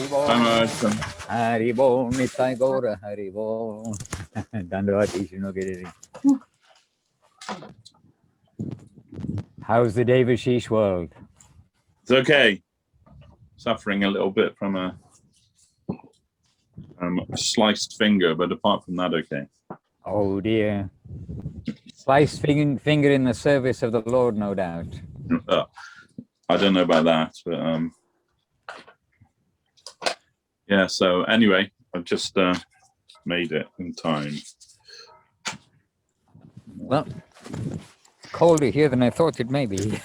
Haribol. Haribol, Nitai Gora, Haribol. Dandavati Shinogiri. How's the Devashish world? It's okay. Suffering a little bit from a sliced finger, but apart from that, okay. Oh dear. Sliced finger in the service of the Lord, no doubt. I don't know about that, but yeah, so anyway, I've just made it in time. Well, colder here than I thought it may be.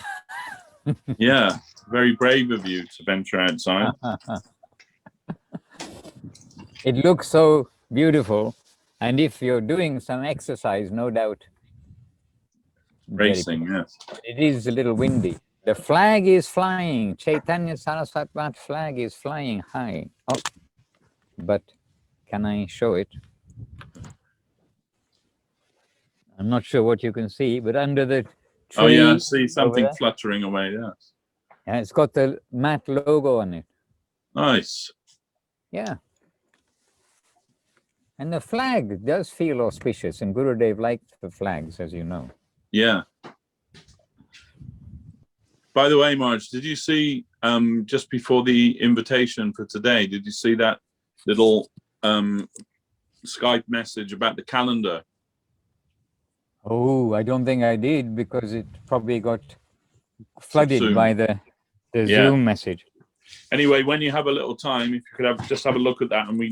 Yeah, very brave of you to venture outside. It looks so beautiful, and if you're doing some exercise, no doubt. Racing, yes. It is a little windy. The flag is flying. Chaitanya Saraswati flag is flying high. Oh, but can I show it? I'm not sure what you can see, but under the tree. Oh yeah, I see something fluttering away, yes. Yeah, it's got the MAT logo on it. Nice. Yeah. And the flag does feel auspicious, and Gurudev liked the flags, as you know. Yeah. By the way, Maharaj, did you see, just before the invitation for today, did you see that little Skype message about the calendar? Oh, I don't think I did, because it probably got flooded by the Zoom message. Anyway, when you have a little time, if you could just have a look at that, and we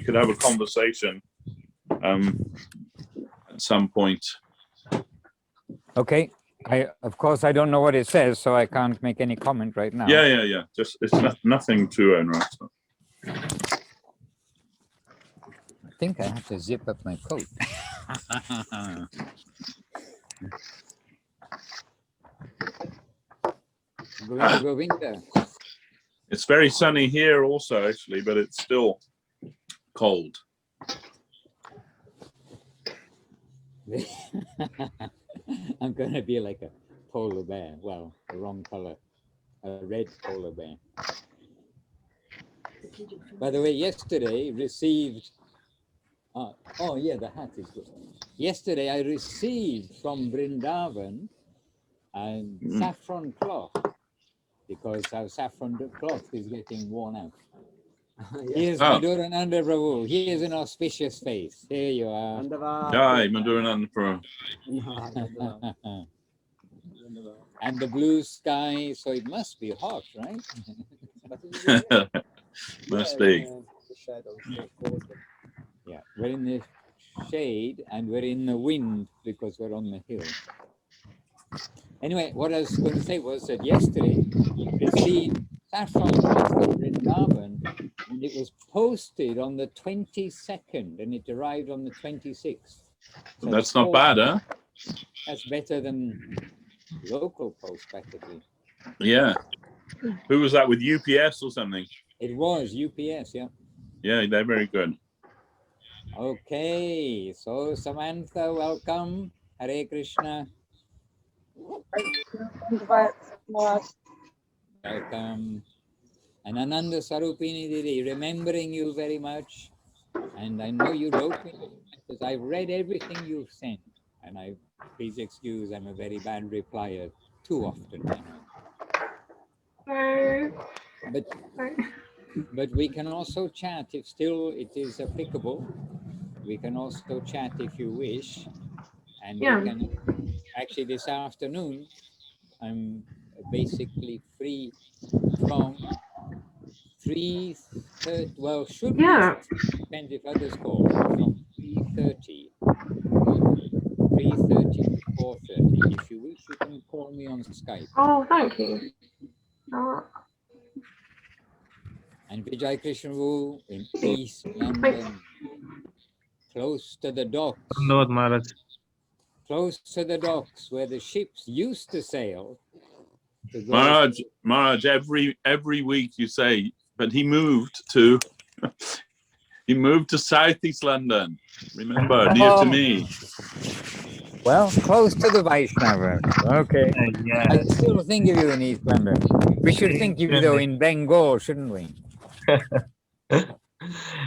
could have a conversation at some point. Okay. Of course, I don't know what it says, so I can't make any comment right now. Yeah. Just it's nothing too onerous. I think I have to zip up my coat. Govinda. It's very sunny here also, actually, but it's still cold. I'm going to be like a polar bear. Well, the wrong color. A red polar bear. By the way, yesterday received... oh yeah, the hat is good. Yesterday I received from Vrindavan saffron cloth, because our saffron cloth is getting worn out. Here's Madhusudan Prabhu. Here's an auspicious face. There you are. Hi, Madhusudan Prabhu. And the blue sky, so it must be hot, right? Must be. Yeah, we're in the shade and we're in the wind because we're on the hill. Anyway, what I was going to say was that yesterday we received saffron cloth from Vrindavan, and it was posted on the 22nd and it arrived on the 26th. So that's not bad, huh? That's better than local post, practically. Yeah. Who was that, with UPS or something? It was UPS, yeah. Yeah, they're very good. Okay, so Samantha, welcome. Hare Krishna. Welcome. And Ananda Sarupini Didi, remembering you very much. And I know you wrote me, because I've read everything you've sent. And please excuse, I'm a very bad replier too often. But we can also chat if still it is applicable. We can also chat if you wish. And we can, actually this afternoon, I'm basically free from 3:30, well, should be, depends if others call, from 3:30 to 4:30. If you wish, you can call me on Skype. Oh, thank you. And Vijay Krishnavu in East London, close to the docks. Close to the docks where the ships used to sail. Maharaj, every week you say, but he moved to Southeast London. Remember, dear to me. Well, close to the Vaishnava. Okay. I still think of you in East London. We should think of you though in Bengal, shouldn't we?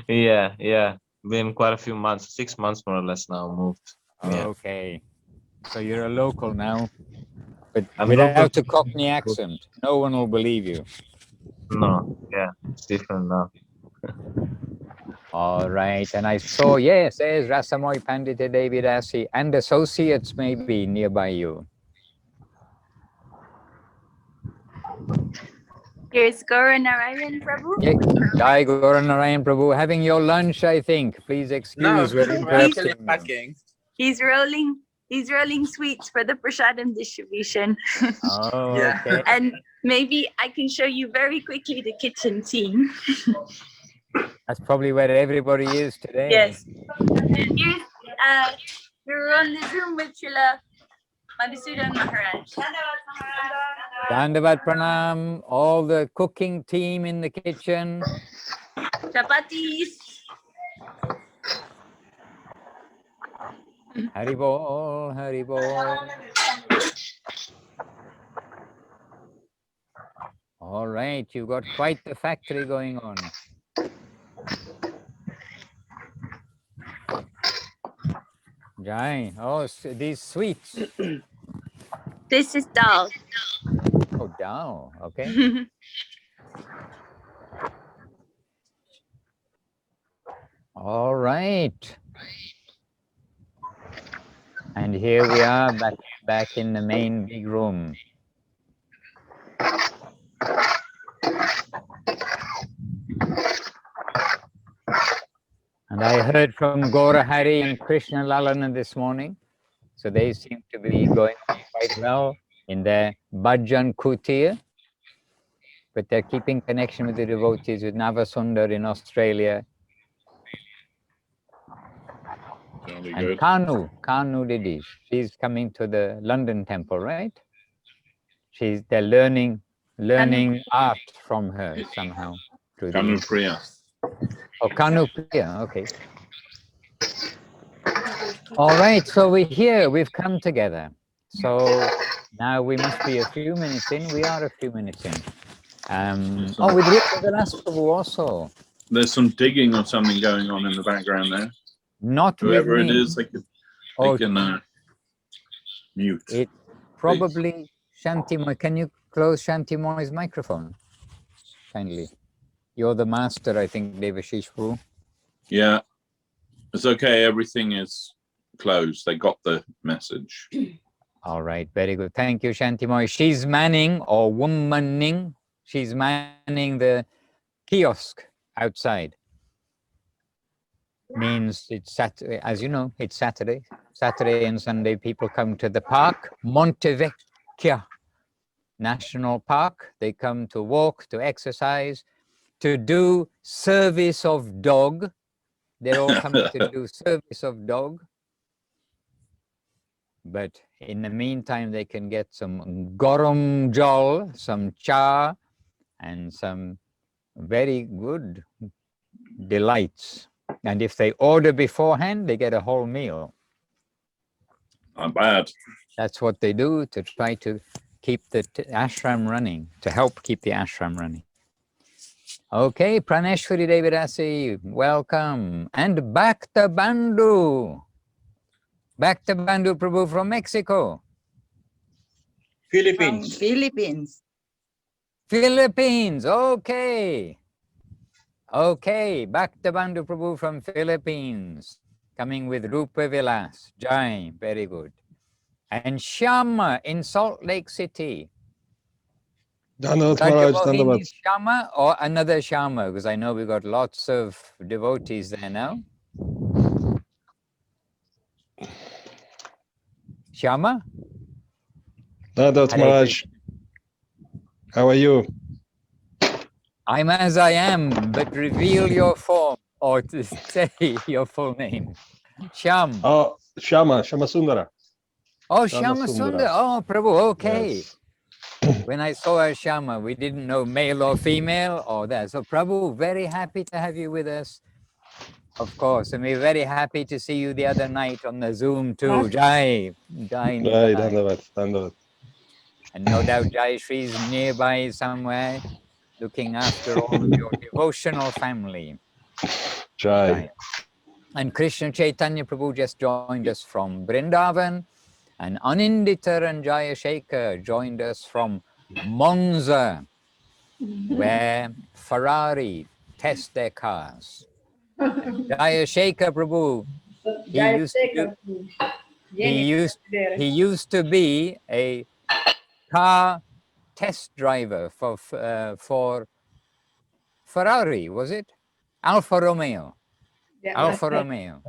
Yeah. Been quite a few months, 6 months more or less now moved. Yeah. Okay. So you're a local now, but I'm without local. a Cockney accent, no one will believe you. No, yeah, it's different now. All right. And I saw, yes, there's Rasamoy Pandita Devidasi and associates maybe nearby you. Here's Guru Narayan Prabhu. Yeah. Jai Guru Narayan Prabhu, having your lunch, I think. Please excuse, we're interrupting you. packing. He's rolling sweets for the prasadam distribution. Oh, Yeah. okay. And maybe I can show you very quickly the kitchen scene. That's probably where everybody is today. Yes. Here's, we're on the Zoom with Srila Madhusudan Maharaj. Dandavat Pranam, all the cooking team in the kitchen. Chapatis. Haribol, Haribol. All right, you've got quite the factory going on. Jai, oh, these sweets. This is dal. Oh, dal, okay. All right. And here we are back in the main big room. And I heard from Gaura Hari and Krishna Lalana this morning. So they seem to be going quite well in their Bhajan Kutir. But they're keeping connection with the devotees with Navasundar in Australia. Jolly And good. Kanu Didi, she's coming to the London temple, right? They're learning art from her somehow. Kanu Priya. Oh, Kanu Priya, okay. All right, so we're here, we've come together. So now we must be a few minutes in. We are a few minutes in. With Rupa Vilas Prabhu also. There's some digging or something going on in the background there. Not Whoever with me. it is, they can mute. It probably Shantimoy. Can you close Shantimoy's microphone? Kindly. You're the master, I think, Devashish Prabhu. Yeah, it's okay. Everything is closed. They got the message. All right, very good. Thank you, Shantimoy. She's manning or womaning. She's manning the kiosk outside. Means it's Saturday, as you know, it's Saturday. Saturday and Sunday, people come to the park, Montevecchia National Park. They come to walk, to exercise, to do service of dog. They're all coming to do service of dog. But in the meantime, they can get some garam jal, some cha, and some very good delights. And if they order beforehand, they get a whole meal. Not bad. That's what they do to try to keep the ashram running, to help keep the ashram running. Okay, Praneshwari Devidasi, welcome. And Bhakta Bandhu. Bhakta Bandhu Prabhu from Mexico. Philippines. Philippines, okay. Okay, Bhakta Bandhu Prabhu from Philippines. Coming with Rupa Vilas. Jai, very good. And Shama in Salt Lake City. Dandavat Maharaj, Rajamohini Dandavat. Shama or another Shama? Because I know we've got lots of devotees there now. Shama? Dandavat Hare Maharaj. How are you? I'm as I am, but reveal your form or to say your full name. Sham. Oh, Shama Sundara. Oh, Shama Shama Sundar. Sundara. Oh, Prabhu, okay. Yes. When I saw her Shama, we didn't know male or female or that. So Prabhu, very happy to have you with us. Of course, and we're very happy to see you the other night on the Zoom too. Jai. Jai. Dandavat. And no doubt Jai Shri is nearby somewhere. looking after all of your devotional family. Jai. And Krishna Chaitanya Prabhu just joined us from Vrindavan, and Anindita and Jaya Shekhar joined us from Monza, where Ferrari test their cars. Jaya Shekhar Prabhu, he used to be a car test driver for Ferrari, was it? Alfa Romeo. Alfa Romeo.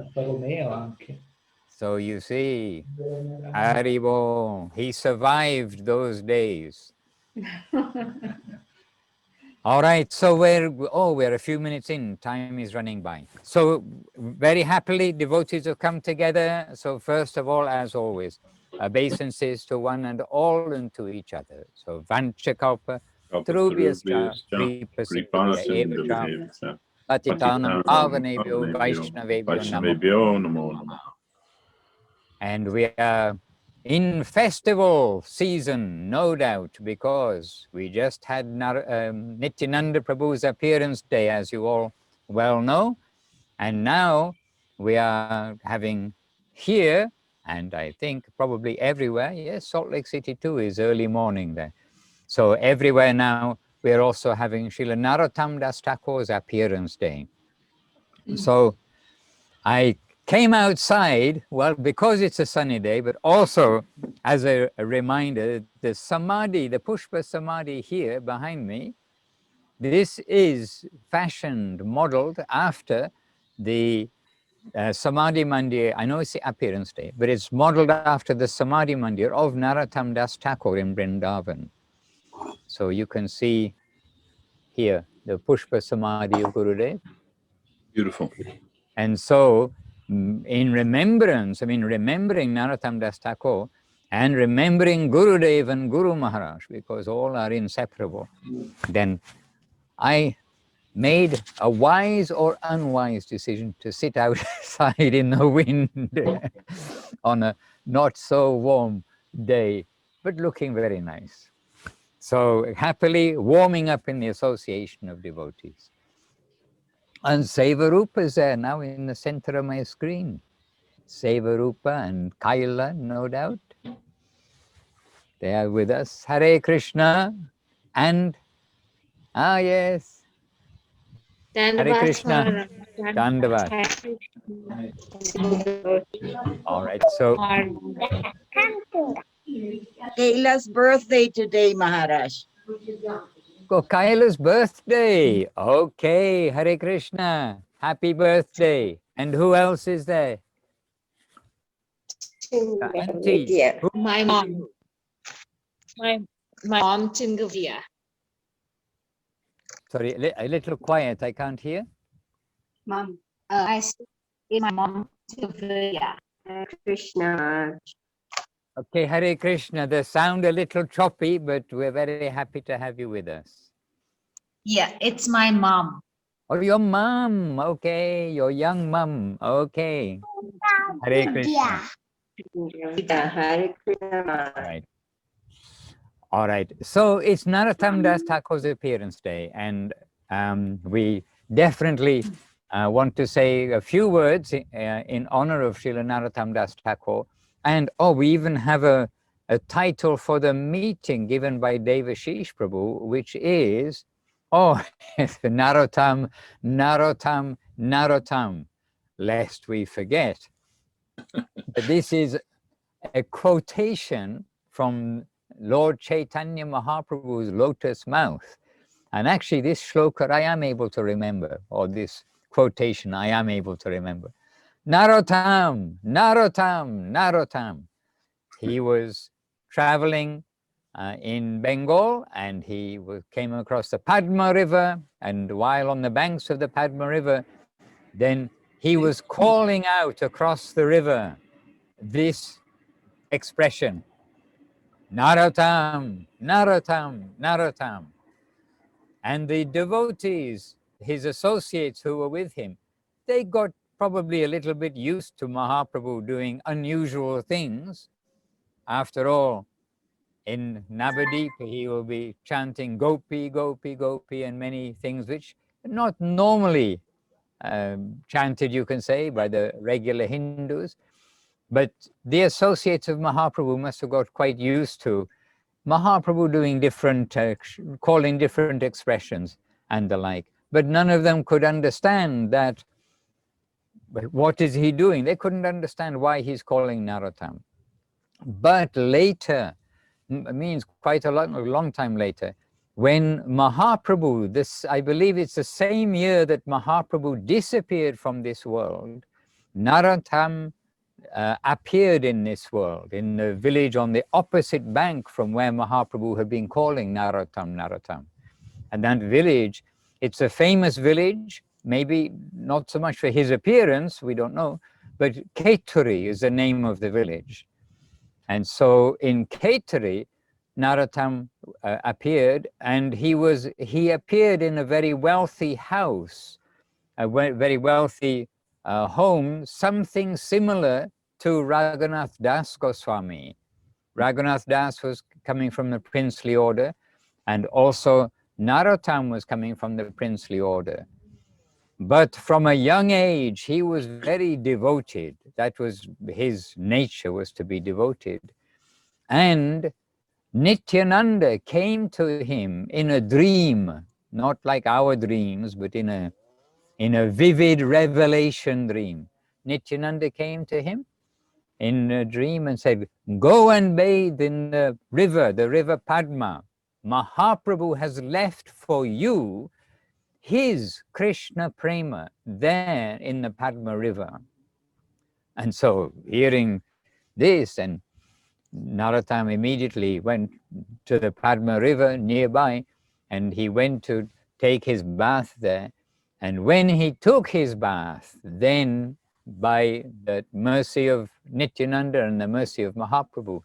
So you see, Haribo, he survived those days. All right, so we're a few minutes in, time is running by. So very happily, devotees have come together. So first of all, as always, obeisances to one and all and to each other. So Vanchakalpa, Trubhyascha, Kripasinduya Evacha, Patitanam Pavanebhyo Vaishnavebhyo Namo. And we are in festival season, no doubt, because we just had Nityananda Prabhu's appearance day, as you all well know. And now we are having here, and I think probably everywhere, yes, Salt Lake City too is early morning there. So everywhere now, we are also having Srila Narottam Das Thakur's appearance day. So I came outside, well, because it's a sunny day, but also as a reminder, the Samadhi, the Pushpa Samadhi here behind me, this is fashioned, modeled after the Samadhi Mandir. I know it's the appearance day, but it's modeled after the Samadhi Mandir of Narottam Das Thakur in Vrindavan. So you can see here the Pushpa Samadhi of Gurudev. Beautiful. And so in remembrance, remembering Narottam Das Thakur and remembering Gurudev and Guru Maharaj, because all are inseparable, then I made a wise or unwise decision to sit outside in the wind on a not so warm day, but looking very nice. So happily warming up in the association of devotees. And Sevarupa is there now in the center of my screen. Sevarupa and Kaila, no doubt. They are with us. Hare Krishna. And, yes. Hare Krishna. Dandavat. All right, so. Kaila's birthday today, Maharaj. Kaila's birthday. Okay, Hare Krishna. Happy birthday. And who else is there? Auntie. My mom. My mom, Chingavia. Sorry, a little quiet. I can't hear. Mom, I said my mom, Chingavia. Krishna. Okay, Hare Krishna. The sound a little choppy, but we're very happy to have you with us. Yeah, it's my mom. Oh, your mom. Okay, your young mom. Okay. Hare Krishna. Hare Krishna. Right. All right. So it's Narottam Das Thakur's appearance day, and we definitely want to say a few words in honor of Srila Narottam Das Thakur. And we even have a title for the meeting given by Devashis Prabhu, which is, Narottam, Narottam, Narottam, lest we forget. But this is a quotation from Lord Chaitanya Mahaprabhu's lotus mouth. And actually this shloka I am able to remember, or this quotation I am able to remember. Narottam, Narottam, Narottam. He was traveling in Bengal, and he came across the Padma River, and while on the banks of the Padma River, then he was calling out across the river this expression, Narottam, Narottam, Narottam. And the devotees, his associates who were with him, they got probably a little bit used to Mahaprabhu doing unusual things. After all, In Navadip, he will be chanting Gopi, Gopi, Gopi, and many things which are not normally chanted, you can say, by the regular Hindus. But the associates of Mahaprabhu must have got quite used to Mahaprabhu doing different, calling different expressions and the like. But none of them could understand that, what is he doing? They couldn't understand why he's calling Narottam. But later, means quite a long time later, when Mahaprabhu, this, I believe it's the same year that Mahaprabhu disappeared from this world, Narottam appeared in this world, in the village on the opposite bank from where Mahaprabhu had been calling Narottam, Narottam. And that village, it's a famous village, maybe not so much for his appearance, we don't know, but Keturi is the name of the village. And so in Keturi, Narottam appeared, and he appeared in a very wealthy house, a very wealthy home, something similar to Raghunath Das Goswami. Raghunath Das was coming from the princely order, and also Narottam was coming from the princely order. But from a young age, he was very devoted. That was his nature, was to be devoted. And Nityananda came to him in a dream, not like our dreams, but in a vivid revelation dream. Nityananda came to him in a dream and said, go and bathe in the river Padma. Mahaprabhu has left for you his Krishna Prema there in the Padma river. And so hearing this, and Narottam immediately went to the Padma river nearby, and he went to take his bath there. And when he took his bath, then by the mercy of Nityananda and the mercy of Mahaprabhu,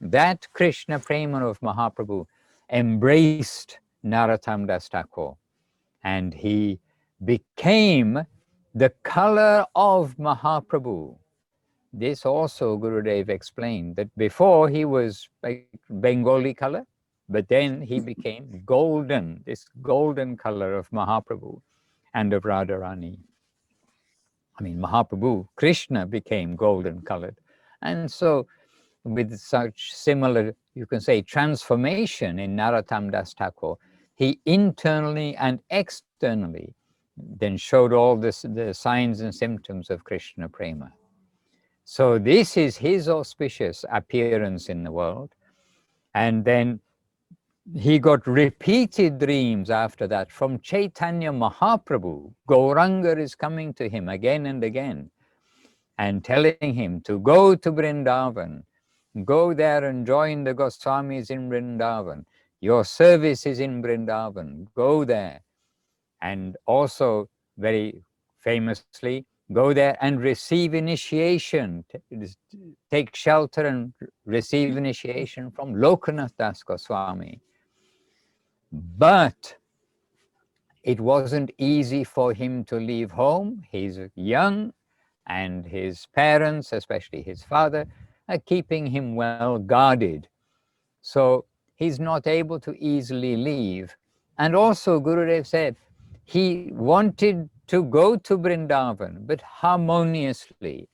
that Krishna Prema of Mahaprabhu embraced Narottam Das Thakur, and he became the color of Mahaprabhu. This also Gurudev explained, that before he was like Bengali color, but then he became golden, this golden color of Mahaprabhu and of Radharani. I mean, Mahaprabhu, Krishna became golden colored. And so with such similar, you can say, transformation in Narottam Das Thakur, he internally and externally then showed all the signs and symptoms of Krishna Prema. So this is his auspicious appearance in the world. And then he got repeated dreams after that from Chaitanya Mahaprabhu. Gauranga is coming to him again and again and telling him to go to Vrindavan, go there and join the Goswamis in Vrindavan. Your service is in Vrindavan, go there. And also very famously, go there and receive initiation, take shelter and receive initiation from Lokanath Das Goswami. But it wasn't easy for him to leave home. He's young, and his parents, especially his father, are keeping him well guarded. So he's not able to easily leave. And also Gurudev said he wanted to go to Vrindavan, but harmoniously.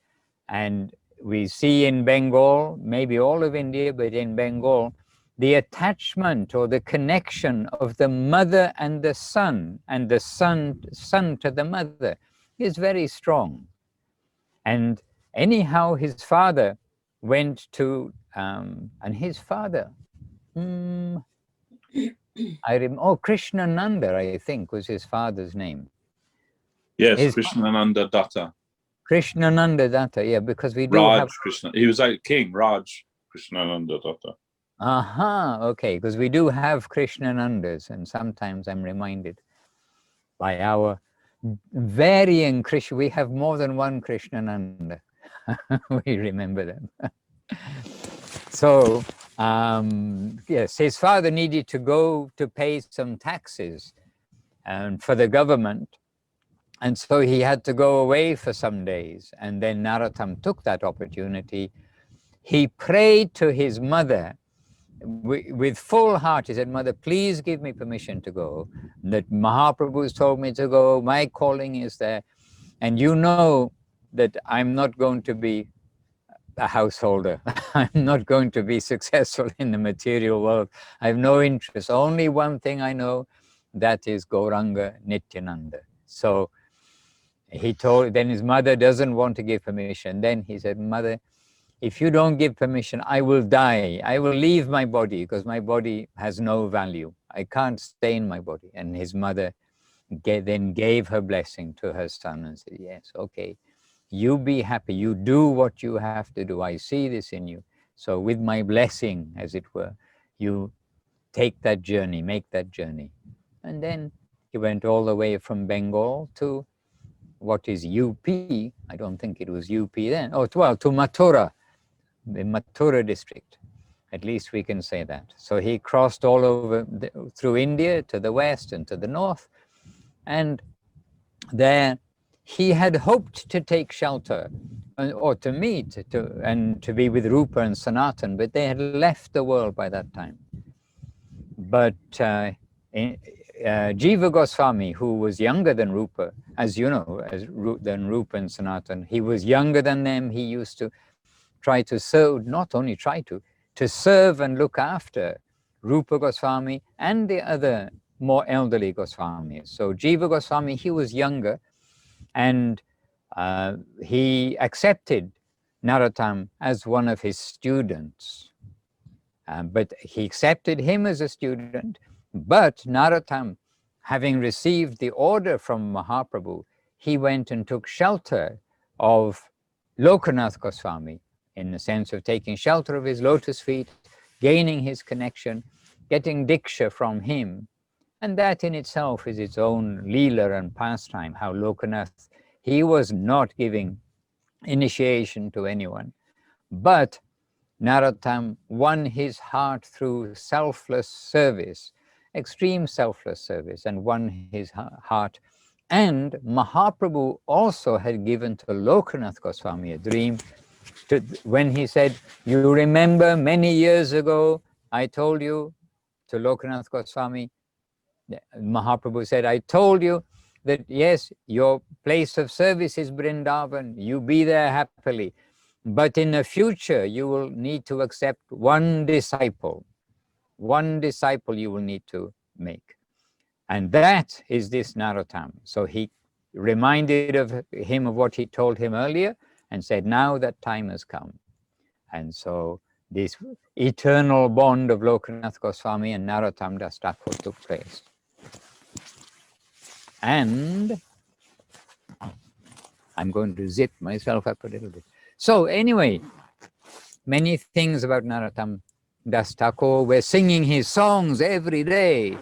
And we see in Bengal, maybe all of India, but in Bengal, the attachment or the connection of the mother and the son to the mother is very strong. And anyhow, his father went to, and his father, Krishnananda, I think, was his father's name. Yes, Krishnananda Datta. Krishnananda Datta, yeah, because we do Raj have... Krishna. He was a king, Raj Krishnananda Datta. Okay, because we do have Krishnanandas, and sometimes I'm reminded by our varying Krishna. We have more than one Krishnananda. We remember them. So, yes, his father needed to go to pay some taxes for the government. And so he had to go away for some days. And then Narottam took that opportunity. He prayed to his mother with full heart, he said, Mother, please give me permission to go. That Mahaprabhu's told me to go. My calling is there. And you know that I'm not going to be a householder. I'm not going to be successful in the material world. I have no interest. Only one thing I know, that is Gauranga Nityananda. So he told, then his mother doesn't want to give permission. Then he said, Mother, if you don't give permission, I will die. I will leave my body because my body has no value. I can't stay in my body. And his mother then gave her blessing to her son and said, yes, okay, you be happy. You do what you have to do. I see this in you. So with my blessing, as it were, you take that journey, make that journey. And then he went all the way from Bengal to what is UP. I don't think it was UP then. Oh, well, to Mathura, the Mathura district. At least we can say that. So he crossed all over through India to the west and to the north. And there he had hoped to take shelter or to meet and to be with Rupa and Sanatan, but they had left the world by that time. But Jiva Goswami, who was younger than Rupa, as you know, than Rupa and Sanatan, he was younger than them. He used to try to serve, not only try to serve and look after Rupa Goswami and the other more elderly Goswamis. So Jiva Goswami, he was younger, and he accepted Narottam as one of his students. But he accepted him as a student, but Narottam, having received the order from Mahaprabhu, he went and took shelter of Lokanath Goswami, in the sense of taking shelter of his lotus feet, gaining his connection, getting diksha from him. And that in itself is its own leela and pastime, how Lokanath, he was not giving initiation to anyone, but Narottam won his heart through selfless service, extreme selfless service, and won his heart. And Mahaprabhu also had given to Lokanath Goswami a dream when he said, you remember many years ago, I told you, to Lokanath Goswami, Mahaprabhu said, I told you that yes, your place of service is Vrindavan, you be there happily. But in the future, you will need to accept one disciple. One disciple you will need to make. And that is this Narottam. So he reminded him of what he told him earlier and said, now that time has come. And so this eternal bond of Lokanath Goswami and Narottam Das Thakur took place. And I'm going to zip myself up a little bit. So anyway, many things about Narottam Das Thakur. We're singing his songs every day,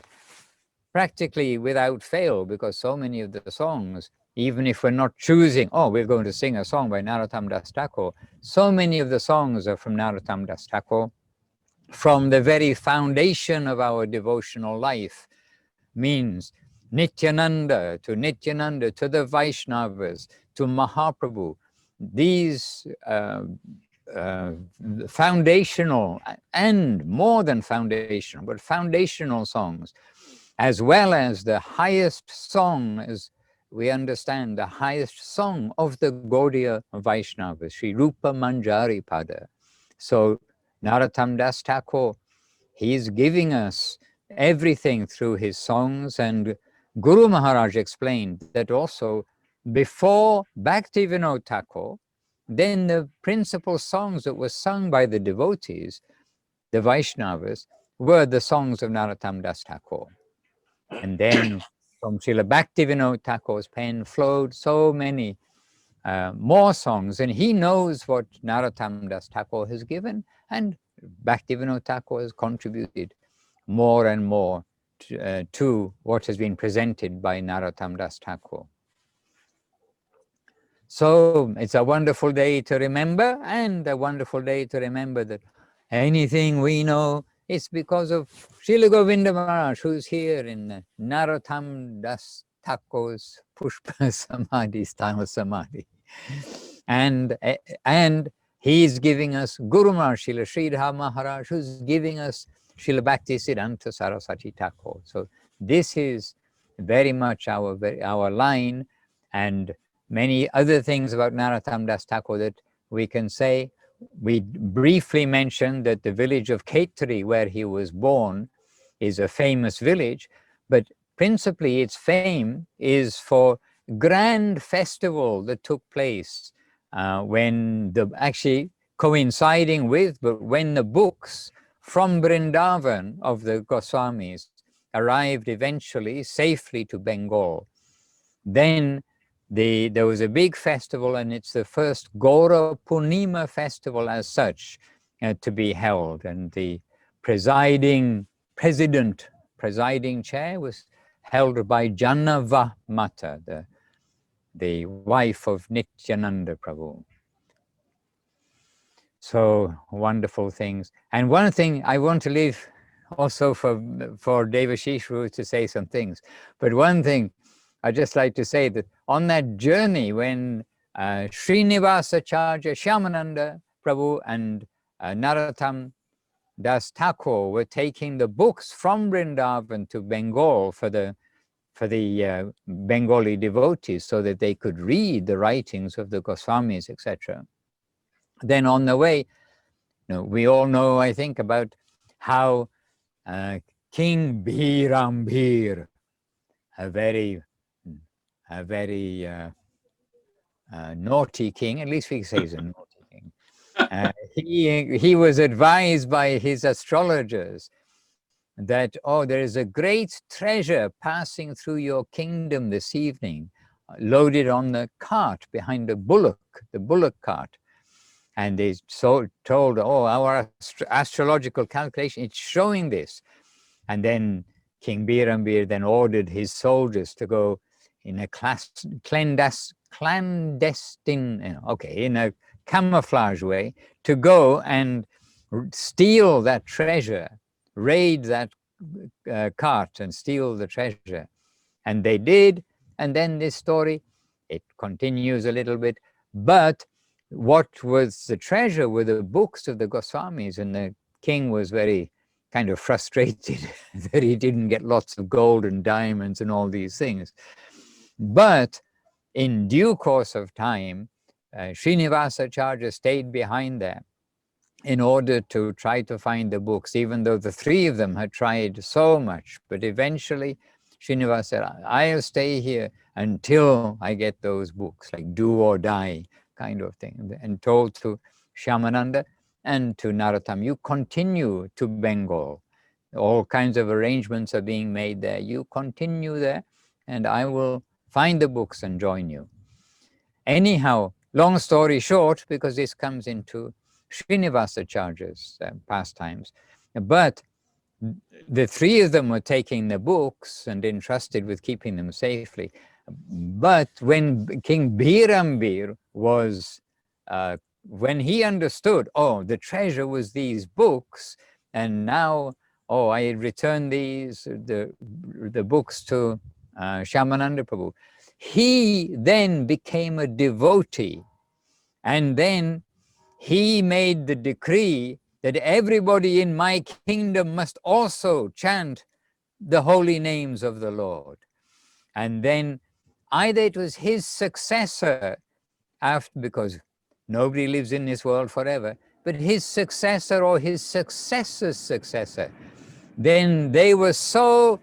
practically without fail, because so many of the songs, even if we're not choosing, oh, we're going to sing a song by Narottam Das Thakur, so many of the songs are from Narottam Das Thakur, from the very foundation of our devotional life, means Nityananda to the Vaishnavas, to Mahaprabhu. These foundational and more than foundational, but foundational songs, as well as the highest song, as we understand, the highest song of the Gaudiya Vaishnavas, Sri Rupa Manjari Pada. So Narottam Das Thakur, he is giving us everything through his songs, and Guru Maharaj explained that also before Bhakti Vinod Thakur, then the principal songs that were sung by the devotees, the Vaishnavas, were the songs of Narottam Das Thakur. And then from Srila Bhakti Vinod Thakur's pen flowed so many more songs, and he knows what Narottam Das Thakur has given, and Bhakti Vinod Thakur has contributed more and more to what has been presented by Narottam Das Thakur. So it's a wonderful day to remember, and a wonderful day to remember that anything we know is because of Srila Govinda Maharaj, who's here in Narottam Das Thakur's Pushpa Samadhi, Stana Samadhi. And He's giving us Guru Maharaj, Srila Sridhar Maharaj, who's giving us Srila Bhakti Siddhanta Saraswati Thakur. So this is very much our line, and many other things about Narottam Das Thakur that we can say. We briefly mentioned that the village of Khetri, where he was born, is a famous village, but principally its fame is for grand festival that took place when actually coinciding with, but when the books from Vrindavan of the Goswamis arrived eventually safely to Bengal. Then there was a big festival, and it's the first Gaura Purnima festival as such to be held. And the presiding chair was held by Janava Mata, the wife of Nityananda Prabhu. So wonderful things. And one thing I want to leave also for Devashis Prabhu to say some things. But one thing I'd just like to say that on that journey when Srinivasacharya Shyamananda Prabhu and Narottam Das Thakur were taking the books from Vrindavan to Bengal for the Bengali devotees so that they could read the writings of the Goswamis, etc. Then on the way, we all know, I think, about how King Birambir, a very naughty king, at least we can say he's a naughty king. He was advised by his astrologers that, there is a great treasure passing through your kingdom this evening, loaded on the cart behind the bullock cart. And they told, our astrological calculation, it's showing this. And then King Birambir then ordered his soldiers to go in a clandestine, in a camouflage way, to go and steal that treasure, raid that cart and steal the treasure. And they did. And then this story, it continues a little bit. But what was the treasure were the books of the Goswamis, and the king was very kind of frustrated that he didn't get lots of gold and diamonds and all these things. But in due course of time, Srinivasacharya stayed behind there in order to try to find the books, even though the three of them had tried so much. But eventually, Srinivasa said, I'll stay here until I get those books, like do or die kind of thing, and told to Shyamananda and to Narottam, you continue to Bengal. All kinds of arrangements are being made there. You continue there, and I will find the books and join you. Anyhow, long story short, because this comes into Srinivasacharya's pastimes, but the three of them were taking the books and entrusted with keeping them safely. But when King Birambir was, when he understood, the treasure was these books, and now, I return the books to Shyamananda Prabhu, he then became a devotee, and then he made the decree that everybody in my kingdom must also chant the holy names of the Lord. And then either it was his successor, because nobody lives in this world forever, but his successor or his successor's successor, then they were so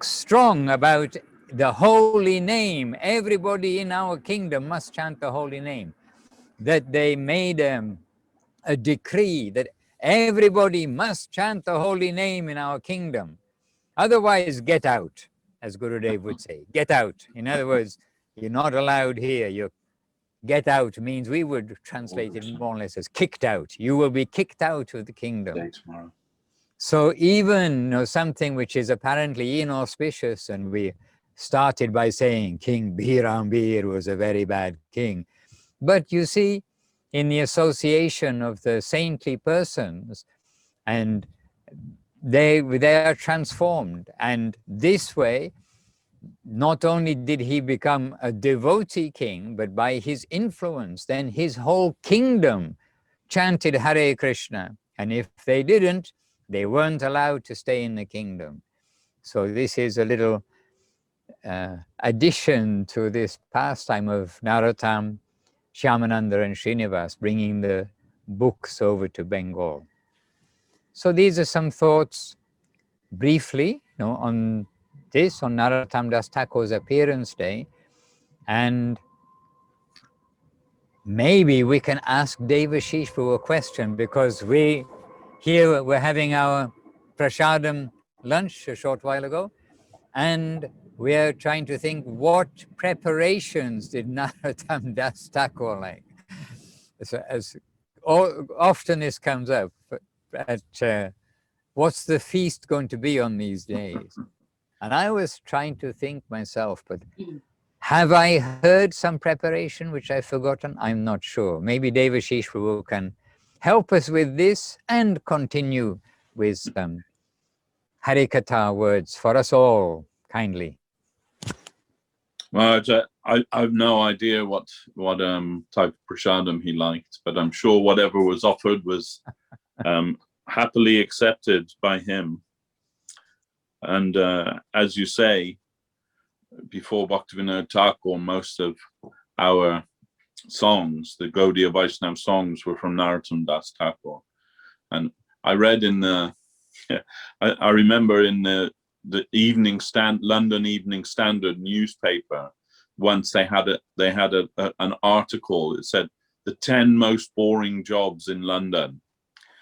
strong about the holy name, everybody in our kingdom must chant the holy name, that they made a decree that everybody must chant the holy name in our kingdom. Otherwise, get out, as Gurudev would say, get out. In other words, you're not allowed here. You get out means, we would translate it more or less as kicked out. You will be kicked out of the kingdom. So even something which is apparently inauspicious, and we started by saying King Birambir was a very bad king. But you see, in the association of the saintly persons, and they are transformed. And this way, not only did he become a devotee king, but by his influence, then his whole kingdom chanted Hare Krishna, and if they didn't, they weren't allowed to stay in the kingdom. So this is a little addition to this pastime of Narottam, Shyamananda and Srinivas, bringing the books over to Bengal. So these are some thoughts briefly, on this, on Narottam Das Thakur's appearance day. And maybe we can ask Devashis Prabhu a question, because we're having our prasadam lunch a short while ago, and we are trying to think, what preparations did Narottam Das Thakur like? So as often this comes up, what's the feast going to be on these days? And I was trying to think myself, but have I heard some preparation which I've forgotten? I'm not sure. Maybe Devashis Prabhu can help us with this and continue with some Harikatha words for us all, kindly. Well, I've no idea what type of prasadam he liked, but I'm sure whatever was offered was happily accepted by him. And as you say, before Bhaktivinoda Thakur, most of our songs, the Gaudiya Vaishnava songs, were from Narottam Das Thakur. And I read in the, I remember in the London Evening Standard newspaper, once they had an article. It said the 10 most boring jobs in London.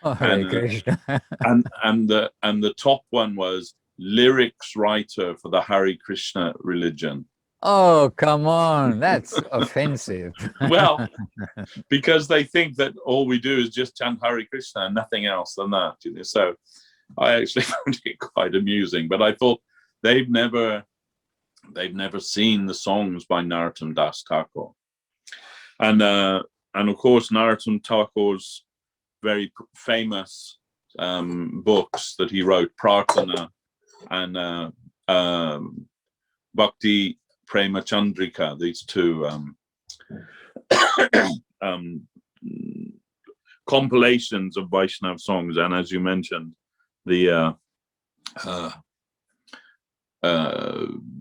Oh, Hare Krishna. and the top one was lyrics writer for the Hare Krishna religion. Oh, come on, that's offensive. Well, because they think that all we do is just chant Hare Krishna and nothing else than that. So I actually found it quite amusing. But I thought they've never seen the songs by Narottam Das Thakur, and of course Narottam Thakur's very famous books that he wrote, Prarthana and Bhakti Prema Chandrika, these two compilations of Vaishnav songs, and as you mentioned, the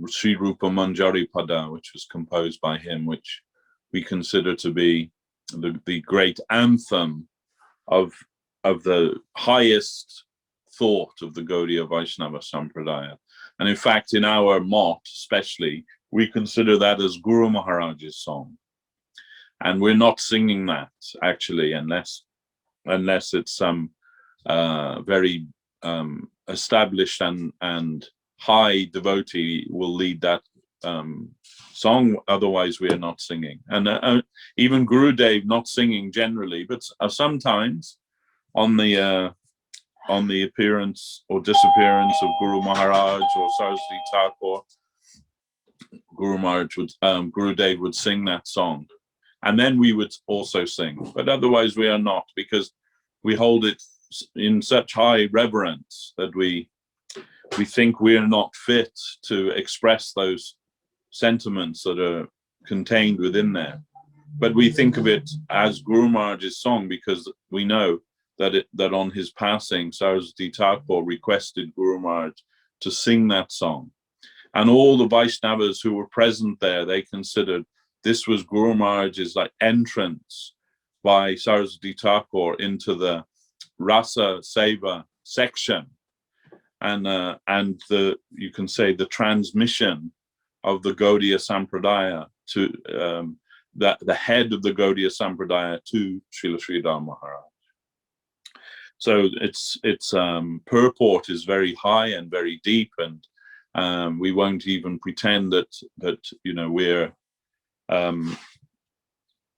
Sri Rupa Manjari Pada, which was composed by him, which we consider to be the great anthem of the highest thought of the Gaudiya Vaishnava Sampradaya. And in fact, in our mott especially, we consider that as Guru Maharaj's song. And we're not singing that, actually, unless it's some very established and high devotee will lead that song. Otherwise, we are not singing. And even Gurudev not singing generally, but sometimes on the appearance or disappearance of Guru Maharaj or Saraswati Thakur, Gurudev would sing that song, and then we would also sing. But otherwise, we are not, because we hold it in such high reverence that we think we are not fit to express those sentiments that are contained within there. But we think of it as Guru Maharaj's song because we know that on his passing, Saraswati Thakur requested Guru Maharaj to sing that song. And all the Vaishnavas who were present there, they considered this was Guru Maharaj's entrance by Saraswati Thakur into the Rasa Seva section, and the, you can say, the transmission of the Gaudiya Sampradaya to the head of the Gaudiya Sampradaya to Srila Sridhar Maharaj. So its purport is very high and very deep, and we won't even pretend that we're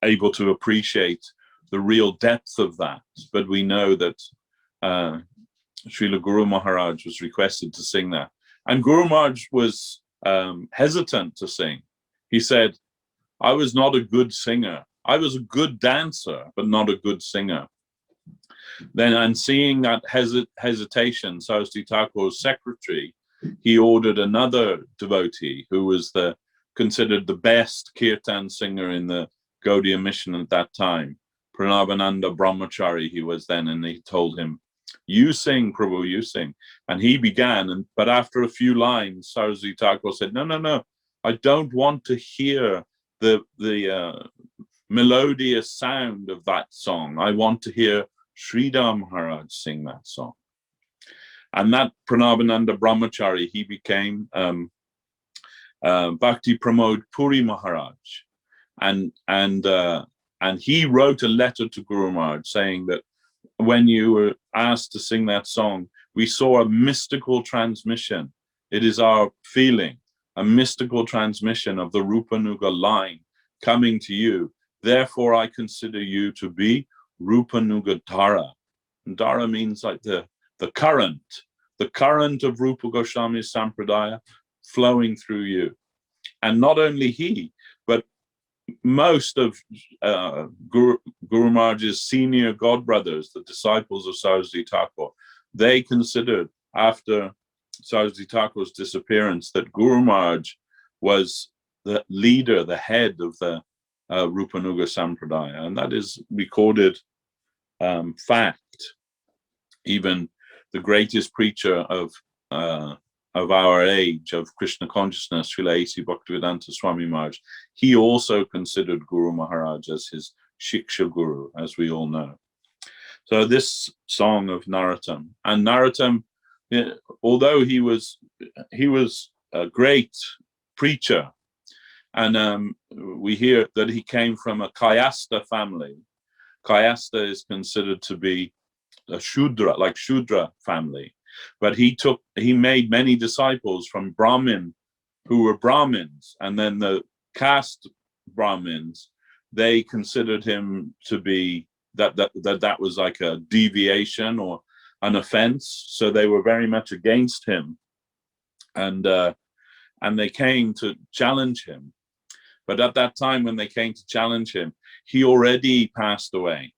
able to appreciate the real depth of that. But we know that Srila Guru Maharaj was requested to sing that, and Guru Maharaj was hesitant to sing. He said, "I was not a good singer. I was a good dancer, but not a good singer." Then, and seeing that hesitation, Saraswati Thakur's secretary, he ordered another devotee who was considered the best kirtan singer in the Gaudiya mission at that time, Pranavananda Brahmachari he was then, and he told him, "You sing, Prabhu, you sing." And he began, but after a few lines, Saraswati Thakur said, "No, I don't want to hear the melodious sound of that song. I want to hear Sridhar Maharaj sing that song." And that Pranavananda Brahmachari, he became Bhakti Pramod Puri Maharaj, and he wrote a letter to Guru Maharaj saying that when you were asked to sing that song, we saw a mystical transmission. It is our feeling, a mystical transmission of the Rupanuga line coming to you. Therefore, I consider you to be Rupanuga Dhara. And Dhara means like the current of Rupa Goswami's Sampradaya flowing through you. And not only he, but most of Guru Maharaj's senior godbrothers, the disciples of Saraswati Thakur, they considered after Saraswati Thakur's disappearance that Guru Maharaj was the leader, the head of the Rupanuga Sampradaya, and that is recorded fact. Even the greatest preacher of our age, of Krishna consciousness, Srila A.C. Bhaktivedanta Swami Maharaj, he also considered Guru Maharaj as his Shiksha Guru, as we all know. So this song of Narottam, and Narottam, although he was a great preacher, and we hear that he came from a Kayastha family. Kayastha is considered to be a Shudra, like Shudra family. But he made many disciples from Brahmin, who were Brahmins, and then the caste Brahmins, they considered him to be that was like a deviation or an offense. So they were very much against him, and they came to challenge him. But at that time, when they came to challenge him, he already passed away.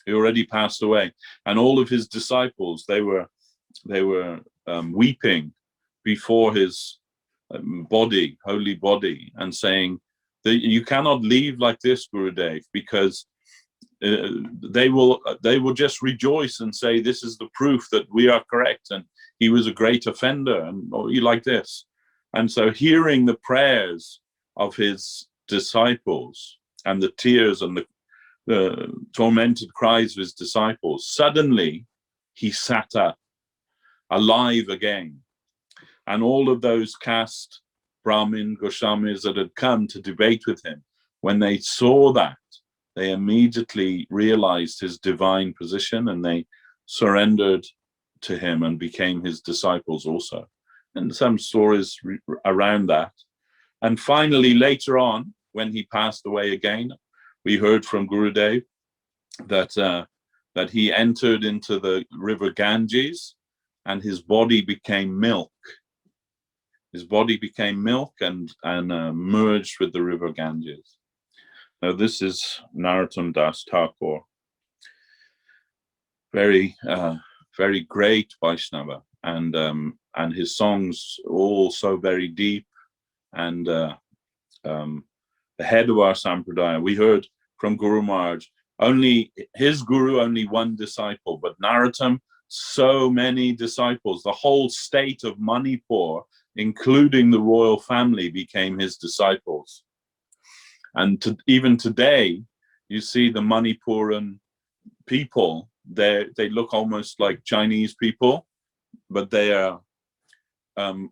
And all of his disciples, they were weeping before his holy body, and saying that you cannot leave like this, Gurudev, because they will just rejoice and say, this is the proof that we are correct, and he was a great offender, and you like this. And so hearing the prayers of his disciples and the tears and the tormented cries of his disciples, suddenly he sat up, alive again. And all of those caste Brahmin Goswamis that had come to debate with him, when they saw that, they immediately realized his divine position, and they surrendered to him and became his disciples also. And some stories around that. And finally, later on, when he passed away again, we heard from Gurudev that he entered into the river Ganges, and his body became milk. His body became milk and merged with the river Ganges. Now this is Narottam Das Thakur, very great Vaishnava, and his songs are all so very deep, and the head of our Sampradaya. We heard from Guru Maharaj, only his guru, only one disciple, but Narottam, so many disciples. The whole state of Manipur, including the royal family, became his disciples. And even today, you see the Manipuran people, they look almost like Chinese people, but they are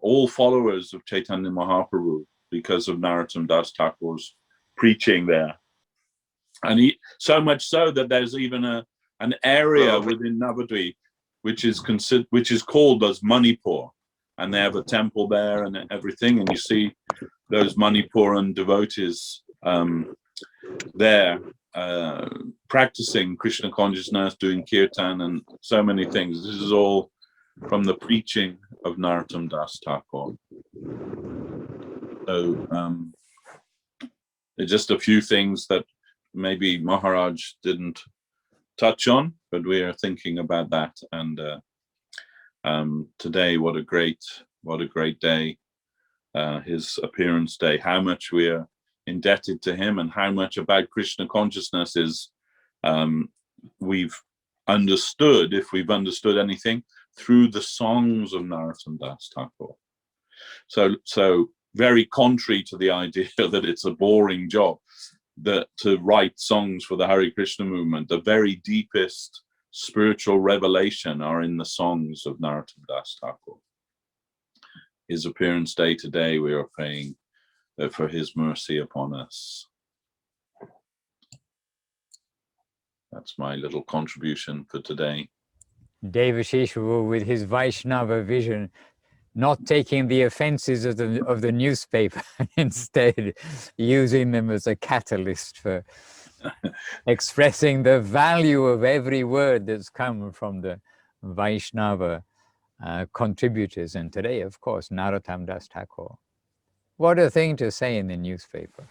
all followers of Chaitanya Mahaprabhu because of Narottam Das Thakur's preaching there. And so much so that there's even an area within Navadvip which is called as Manipur, and they have a temple there and everything, and you see those Manipuran devotees there practicing Krishna consciousness, doing kirtan and so many things. This is all from the preaching of Narottam Das Thakur. So there's just a few things that maybe Maharaj didn't touch on, but we are thinking about that. And today, what a great day, his appearance day, how much we are indebted to him, and how much about Krishna consciousness is we've understood, if we've understood anything, through the songs of Narottam Das Thakur. So very contrary to the idea that it's a boring job, that to write songs for the Hare Krishna movement, the very deepest spiritual revelation are in the songs of Narottam Das Thakur. His appearance day to day, we are praying for his mercy upon us. That's my little contribution for today. Devashis Prabhu, with his Vaishnava vision, not taking the offenses of the newspaper, instead using them as a catalyst for expressing the value of every word that's come from the Vaishnava contributors. And today, of course, Narottam Das Thakur. What a thing to say in the newspaper.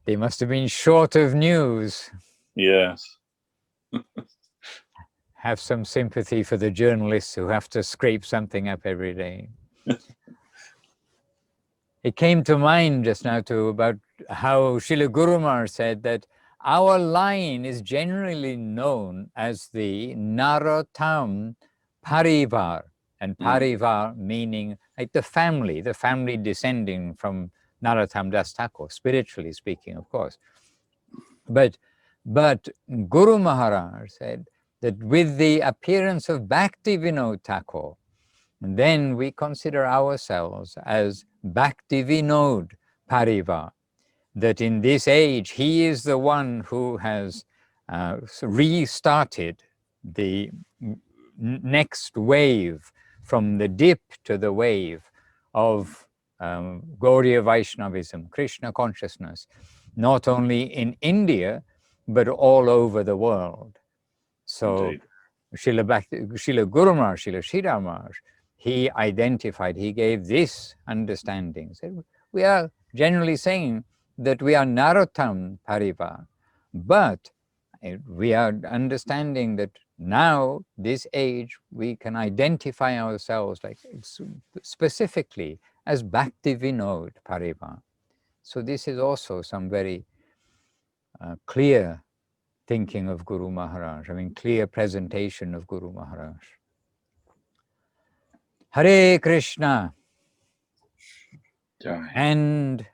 They must have been short of news. Yes. Have some sympathy for the journalists who have to scrape something up every day. It came to mind just now too about how Srila Guru Maharaj said that our line is generally known as the Narottam Parivar, and Parivar meaning like the family descending from Narottam Das Thakur, spiritually speaking, of course. But Guru Maharaj said that with the appearance of Bhakti Vinod Thakur, then we consider ourselves as Bhakti Vinod Parivar, that in this age he is the one who has restarted the next wave, from the dip to the wave of Gaudiya Vaishnavism, Krishna consciousness, not only in India, but all over the world. So Srila Guru Maharaj, Srila Sridhar Maharaj, he identified, he gave this understanding. Said, we are generally saying that we are Narottam Parivar, but we are understanding that now, this age, we can identify ourselves like specifically as Bhakti Vinod Parivar. So this is also some very clear thinking of Guru Maharaj, I mean clear presentation of Guru Maharaj. Hare Krishna. Jai. And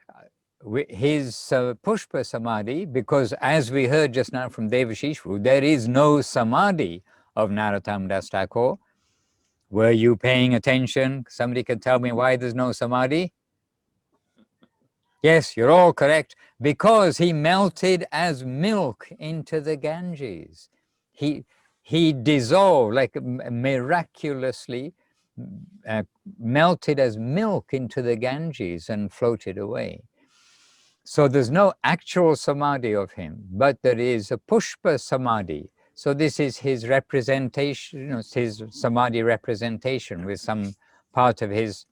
his Pushpa Samadhi, because as we heard just now from Devashis Prabhu, there is no Samadhi of Narottam Das Thakur. Were you paying attention? Somebody can tell me why there's no Samadhi? Yes, you're all correct. Because he melted as milk into the Ganges. He dissolved, like miraculously melted as milk into the Ganges and floated away. So there's no actual Samadhi of him, but there is a Pushpa Samadhi. So this is his representation, his Samadhi representation with some part of his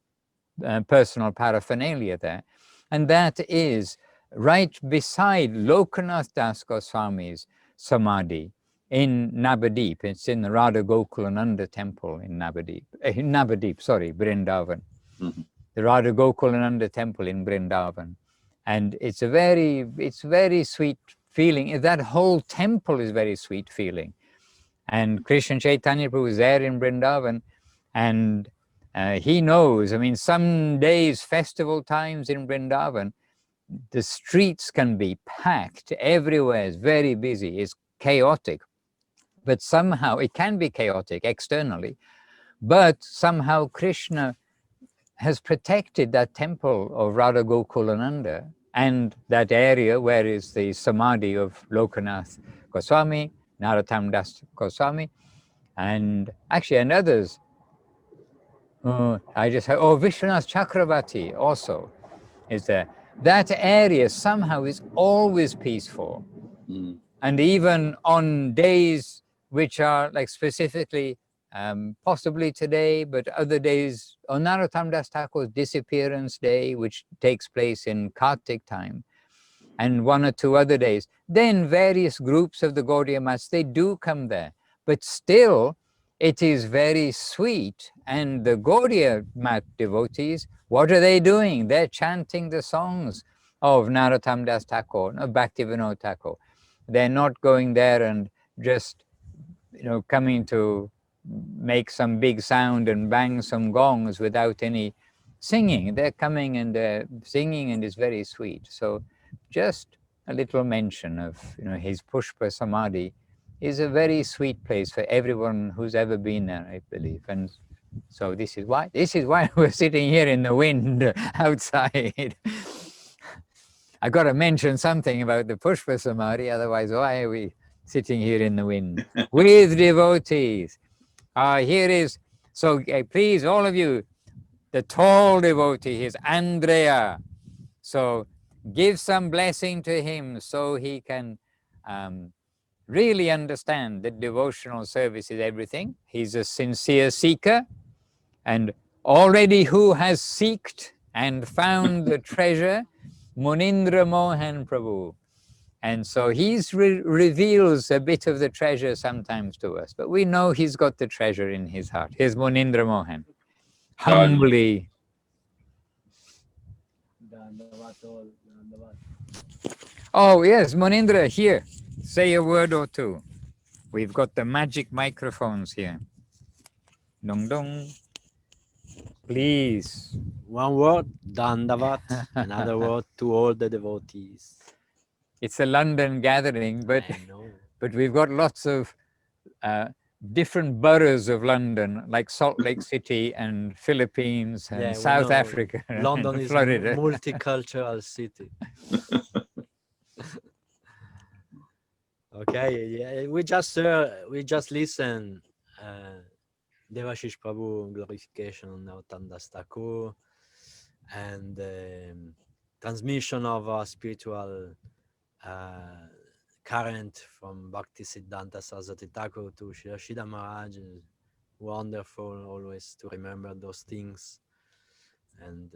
personal paraphernalia there. And that is right beside Lokanath Das Goswami's Samadhi in Navadip. It's in the Radha Gokulananda temple in Navadip. Vrindavan. Mm-hmm. The Radha Gokulananda temple in Vrindavan. And it's very sweet feeling. That whole temple is very sweet feeling. And Krishna Chaitanya Prabhu is there in Vrindavan, and he knows, I mean, some days, festival times in Vrindavan, the streets can be packed everywhere. It's very busy. It's chaotic. But somehow, it can be chaotic externally, but somehow Krishna has protected that temple of Radha Gokulananda and that area where is the Samadhi of Lokanath Goswami, Narottam Das Goswami, and actually and others. Vishwanath Chakravarti also is there. That area somehow is always peaceful. Mm. And even on days which are like specifically possibly today, but other days, on Narottam Das Thakur's disappearance day, which takes place in Kartik time, and one or two other days, then various groups of the Gaudiya Mats, they do come there. But still, it is very sweet. And the Gaudiya Mat devotees, what are they doing? They're chanting the songs of Narottam Das Thakur, no, Bhaktivinoda Thakur. They're not going there and just, coming to make some big sound and bang some gongs without any singing. They're coming and they're singing, and it's very sweet. So just a little mention of, his Pushpa Samadhi is a very sweet place for everyone who's ever been there, I believe. And so this is why we're sitting here in the wind outside. I got to mention something about the Pushpa Samadhi, otherwise why are we sitting here in the wind with devotees? Here is, so please, all of you, the tall devotee is Andrea. So give some blessing to him so he can really understand that devotional service is everything. He's a sincere seeker, and already who has seeked and found the treasure? Munindra Mohan Prabhu. And so he's reveals a bit of the treasure sometimes to us, but we know he's got the treasure in his heart. Here's Munindra Mohan, humbly. Oh yes, Munindra, here, say a word or two. We've got the magic microphones here. Dong dong. Please. One word, Dandavat. Another word to all the devotees. It's a London gathering, but we've got lots of different boroughs of London, like Salt Lake City and Philippines and South Africa. London and is Florida. a multicultural city. Okay, yeah, we just listened Devashis Prabhu glorification on Narottam Das Thakur, and transmission of a spiritual current from Bhakti Siddhanta Saraswati Thakur to Srila Maharaj. Wonderful always to remember those things, and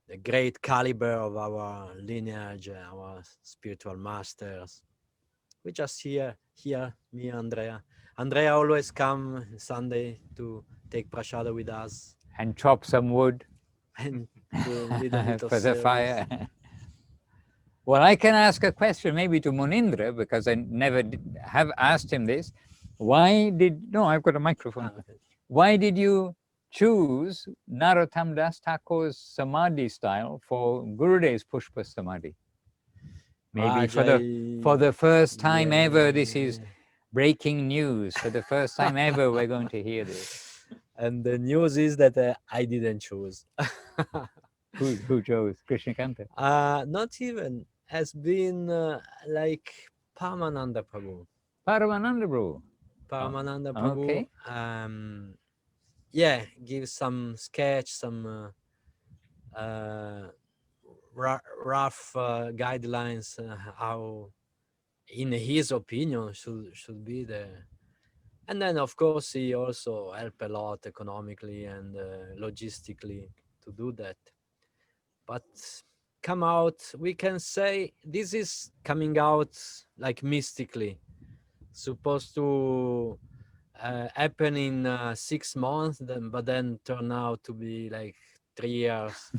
the great caliber of our lineage, our spiritual masters. We just here, me, Andrea. Andrea always come Sunday to take prasada with us. And chop some wood. And do a little bit of for the service. fire. Well, I can ask a question maybe to Munindra, because I never have asked him this. I've got a microphone. Okay. Why did you choose Narottam Das Thakur's Samadhi style for Gurudev's Pushpa Samadhi? Maybe for the first time ever, this is breaking news. For the first time ever, we're going to hear this. And the news is that I didn't choose. Who chose? Krishnakanta? Not even. Has been like Paramananda Prabhu. Paramananda Prabhu. Paramananda Prabhu. Okay. Give some sketch, some rough guidelines how, in his opinion, should be there. And then, of course, he also helped a lot economically and logistically to do that. But come out, we can say this is coming out like mystically, supposed to happen in 6 months, but then turn out to be like 3 years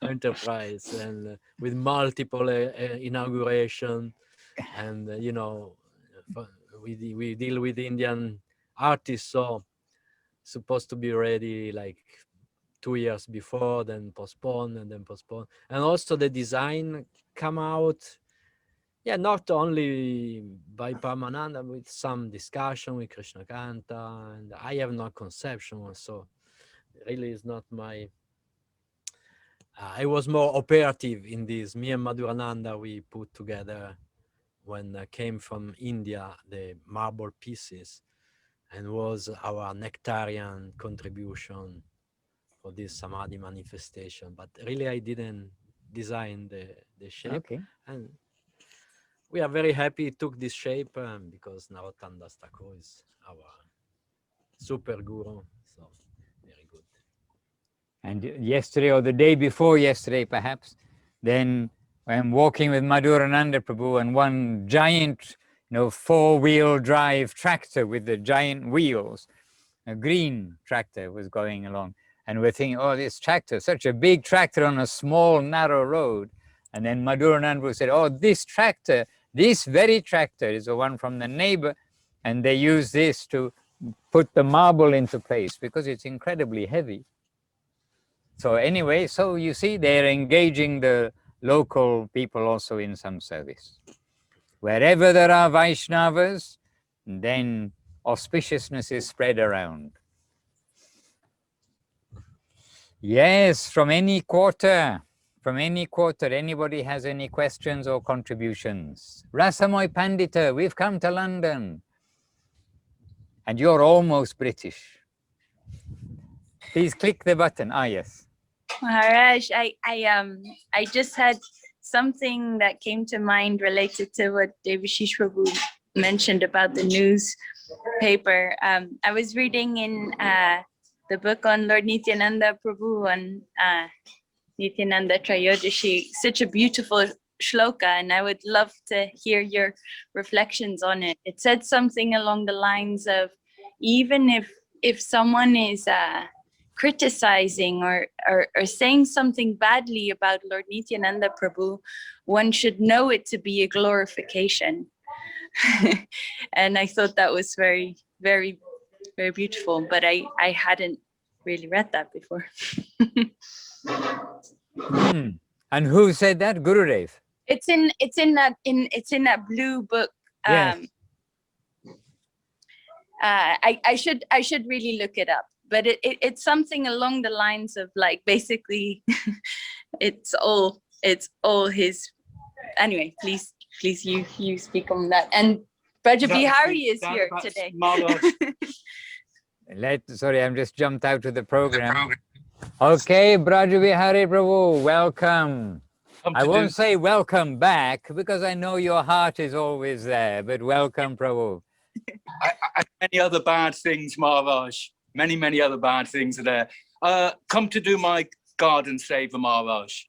enterprise, and with multiple inauguration, and we deal with Indian artists, so supposed to be ready like 2 years before, then postpone, and also the design come out, not only by Paramananda, with some discussion with Krishnakanta, and I have no conception, so really is not my I was more operative in this. Me and Madhurananda, we put together, when came from India, the marble pieces, and was our nectarian contribution for this Samadhi manifestation. But really, I didn't design the shape. Okay. And we are very happy it took this shape, because Narottam Das Thakur is our super guru. So very good. And yesterday, or the day before yesterday, perhaps, then I'm walking with Madhurananda Prabhu, and one giant, 4-wheel drive tractor with the giant wheels, a green tractor, was going along. And we're thinking, oh, this tractor, such a big tractor on a small, narrow road. And then Madhusudan said, oh, this tractor, this very tractor is the one from the neighbor. And they use this to put the marble into place because it's incredibly heavy. So anyway, so you see, they're engaging the local people also in some service. Wherever there are Vaishnavas, then auspiciousness is spread around. Yes, from any quarter. From any quarter, anybody has any questions or contributions? Rasamoy Pandita, we've come to London. And you're almost British. Please click the button. Ah, yes. Maharaj, I just had something that came to mind related to what Devashis Prabhu mentioned about the newspaper. I was reading in the book on Lord Nityananda Prabhu on Nityananda Trayodashi, such a beautiful shloka, and I would love to hear your reflections on it. It said something along the lines of, even if someone is criticizing or saying something badly about Lord Nityananda Prabhu, one should know it to be a glorification. And I thought that was very, very, very beautiful, but I hadn't really read that before. And who said that? Gurudev? It's in that blue book. Yes. I should really look it up, but it's something along the lines of, like, basically it's all his. Anyway, please you speak on that. And Braja Bihari is here today. Sorry, I'm just jumped out of the program. Okay, Braja Bihari Prabhu, welcome. I won't say welcome back because I know your heart is always there, but welcome, Prabhu. Many other bad things, Maharaj. Many other bad things are there. Come to do my garden saver, Maharaj.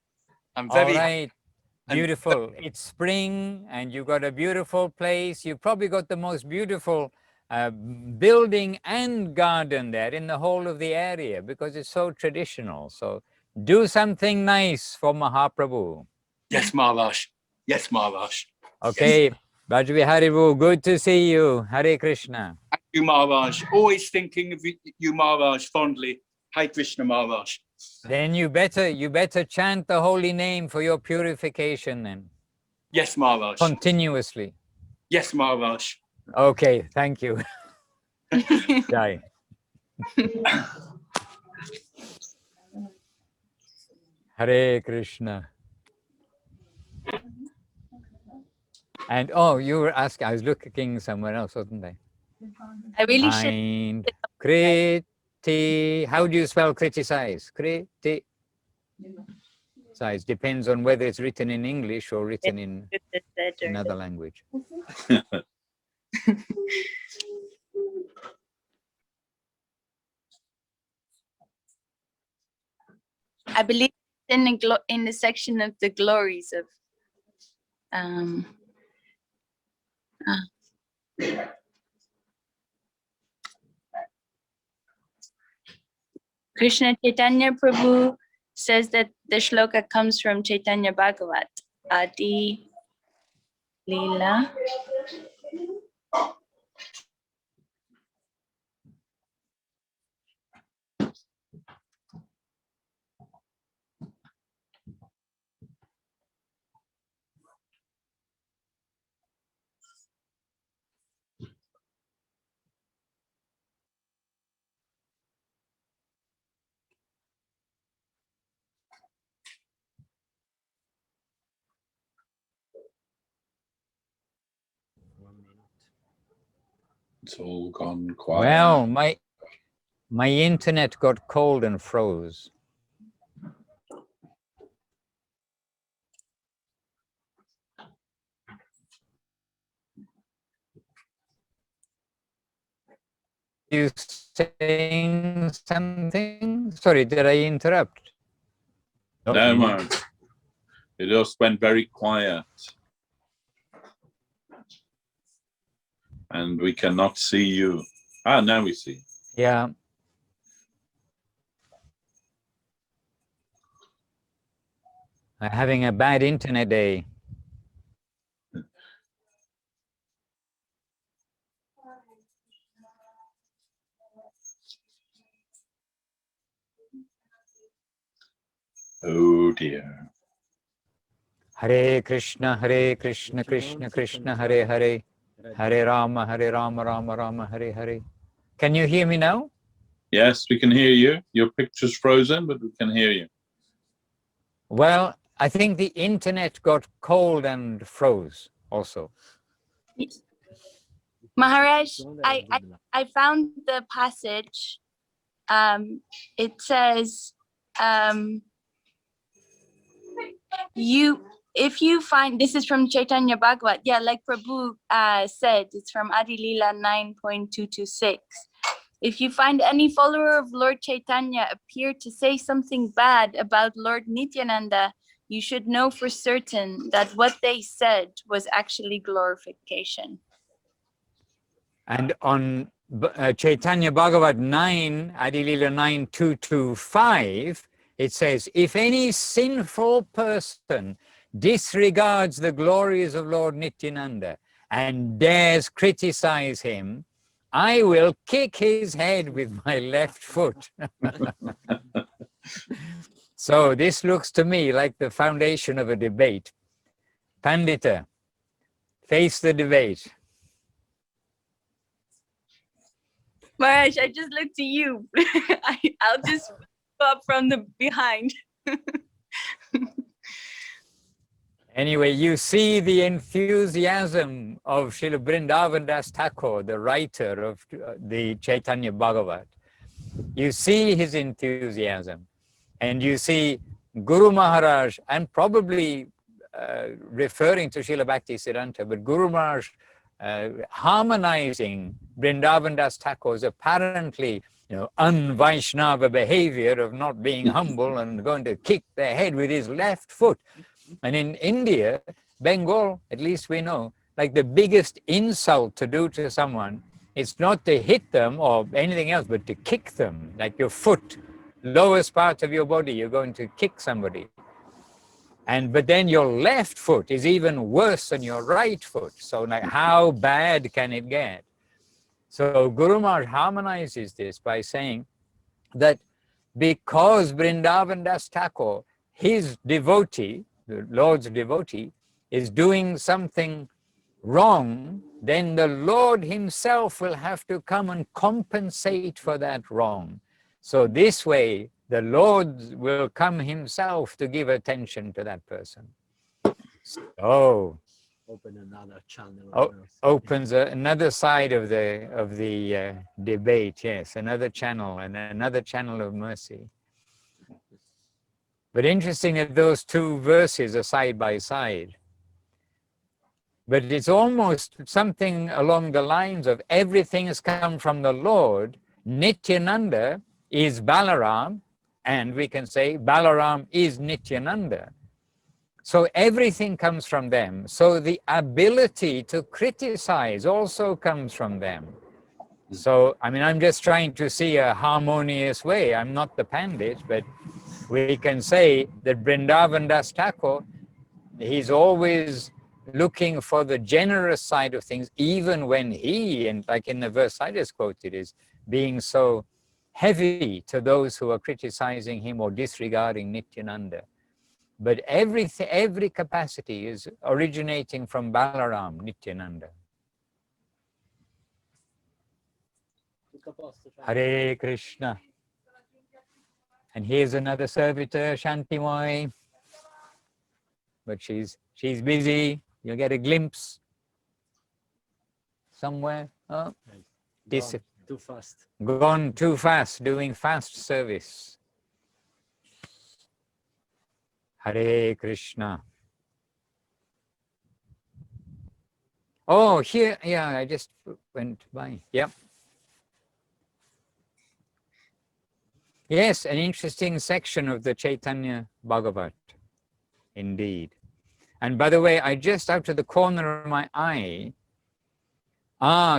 I'm very all right. Beautiful. It's spring and you've got a beautiful place. You've probably got the most beautiful building and garden there in the whole of the area because it's so traditional. So do something nice for Mahaprabhu. Yes, Maharaj. Yes, Maharaj. Okay. Yes. Braja Bihari Prabhu, good to see you. Hare Krishna. Thank you, Maharaj. Always thinking of you, Maharaj, fondly. Hare Krishna, Maharaj. Then you better chant the holy name for your purification then. Yes, Maharaj. Continuously. Yes, Maharaj. Okay, thank you. Jai. Hare Krishna. And oh, you were asking, I was looking somewhere else, wasn't I? I really should. Kriti. How do you spell criticize? Kriti. Size depends on whether it's written in English or written in another language. I believe in the section of the glories of Krishna Chaitanya Prabhu says that the shloka comes from Chaitanya Bhagavat, Adi Leela. It's all gone quiet. Well, my internet got cold and froze. You saying something? Sorry, did I interrupt? No, man. It just went very quiet. And we cannot see you. Ah, now we see. Yeah. We're having a bad internet day. Oh dear. Hare Krishna, Krishna Krishna, Hare Hare, Hare Rama, Rama Rama, Hare Hare. Can you hear me now? Yes, we can hear you. Your picture's frozen, but we can hear you. Well, I think the internet got cold and froze also. Maharaj, I found the passage. It says, if you find, this is from Chaitanya Bhagavat, yeah, like Prabhu said, it's from Adi Leela 9.226. If you find any follower of Lord Chaitanya appear to say something bad about Lord Nityananda, you should know for certain that what they said was actually glorification. And on Chaitanya Bhagavat 9, Adi Leela 9.225, it says, if any sinful person disregards the glories of Lord Nityananda and dares criticize him, I will kick his head with my left foot. So this looks to me like the foundation of a debate. Pandita, face the debate. Maharaj, I just looked to you. I'll just go up from the behind. Anyway, you see the enthusiasm of Srila Vrindavan Das Thakur, the writer of the Chaitanya Bhagavat. You see his enthusiasm, and you see Guru Maharaj, and probably referring to Srila Bhakti Siddhanta, but Guru Maharaj harmonizing Vrindavan Das Thakur's apparently un-Vaishnava behavior of not being humble and going to kick their head with his left foot. And in India, Bengal, at least we know, like the biggest insult to do to someone, it's not to hit them or anything else, but to kick them, like your foot, lowest part of your body, you're going to kick somebody. But then your left foot is even worse than your right foot. So like, how bad can it get? So Guru Maharaj harmonizes this by saying that because Vrindavan Das Thakur, his devotee, the Lord's devotee, is doing something wrong, then the Lord himself will have to come and compensate for that wrong. So this way, the Lord will come himself to give attention to that person. So open another channel. Opens another side of the debate. Yes, another channel and another channel of mercy. But interesting that those two verses are side by side. But it's almost something along the lines of everything has come from the Lord. Nityananda is Balaram, and we can say Balaram is Nityananda. So everything comes from them. So the ability to criticize also comes from them. So, I mean, I'm just trying to see a harmonious way. I'm not the pandit, but we can say that Vrindavan Das Thakur, he's always looking for the generous side of things, even when he, and like in the verse I just quoted, is being so heavy to those who are criticizing him or disregarding Nityananda. But every capacity is originating from Balaram, Nityananda. Hare Krishna. And here's another servitor, Shantimoi. But she's busy. You'll get a glimpse somewhere. Oh, Too fast. Gone too fast, doing fast service. Hare Krishna. Oh, here, yeah, I just went by. Yep. Yes, an interesting section of the Chaitanya Bhagavat, indeed. And by the way, I just out of the corner of my eye,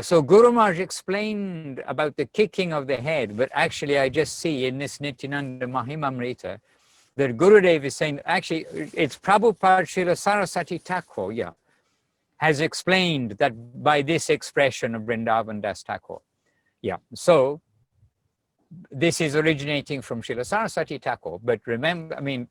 so Guru Maharaj explained about the kicking of the head, but actually I just see in this Nityananda Mahimamrita that Gurudev is saying, actually, it's Prabhupada Srila Saraswati Thakur, yeah, has explained that by this expression of Vrindavan Das Thakur. Yeah, so this is originating from Srila Saraswati Thakur, but remember, I mean,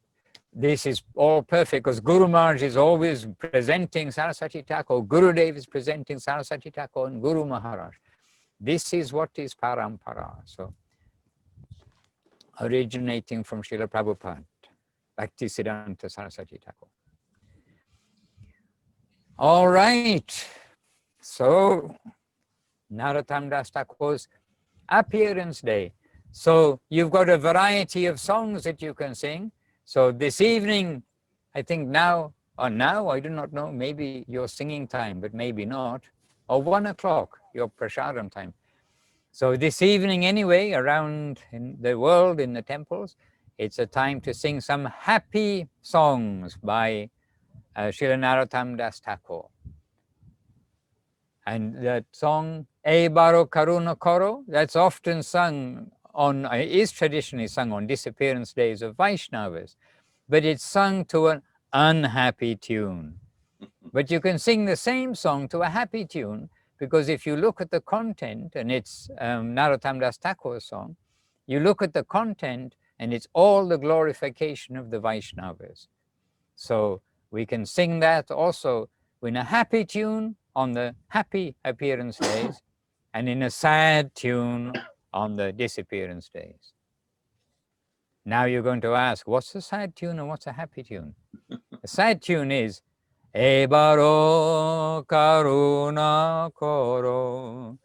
this is all perfect because Guru Maharaj is always presenting Saraswati Thakur, Gurudev is presenting Saraswati Thakur and Guru Maharaj. This is what is parampara. So, originating from Srila Prabhupada, Bhakti Siddhanta Saraswati Thakur. All right. So, Narottam Das Thakur's appearance day. So, you've got a variety of songs that you can sing. So, this evening, I think now, or now, I do not know, maybe your singing time, but maybe not, or 1 o'clock, your prasadam time. So this evening anyway, around in the world, in the temples, it's a time to sing some happy songs by Srila Narottam Das Thakur. And that song, E Baro Karuna Koro, that's often sung on, is traditionally sung on disappearance days of Vaishnavas, but it's sung to an unhappy tune. But you can sing the same song to a happy tune, because if you look at the content, and it's Narottam Das Thakur's song, you look at the content and it's all the glorification of the Vaishnavas. So we can sing that also in a happy tune on the happy appearance days and in a sad tune on the disappearance days. Now you're going to ask, what's a sad tune and what's a happy tune? A sad tune is E Baro Karuna Koro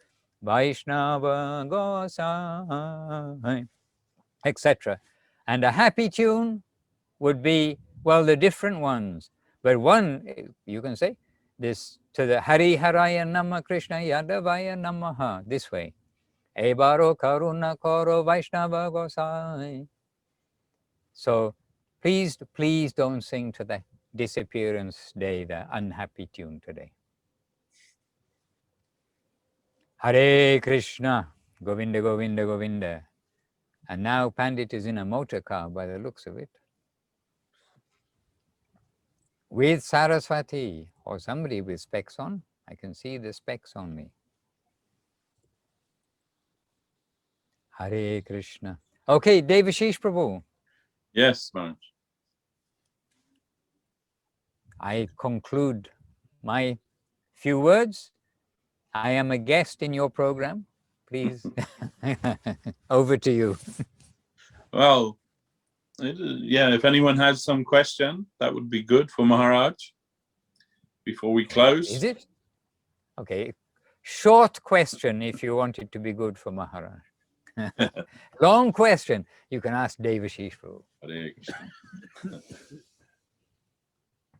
Vaishnava Gosai, etc. And a happy tune would be, well, the different ones. But one, you can say this to the Hari Haraya Nama Krishna Yadavaya Namaha, this way. E Baro Karuna Koro Vaishnava Gosai. So please don't sing to the disappearance day, the unhappy tune today. Hare Krishna, Govinda, Govinda, Govinda. And now Pandit is in a motor car by the looks of it. With Saraswati, or somebody with specs on. I can see the specs on me. Hare Krishna. Okay, Devashis Prabhu. Yes, Maharaj. I conclude my few words. I am a guest in your program. Please, over to you. Well, yeah, if anyone has some question, that would be good for Maharaj before we close. Is it? Okay. Short question if you want it to be good for Maharaj. Long question, you can ask Devashis Prabhu. Hare Krishna.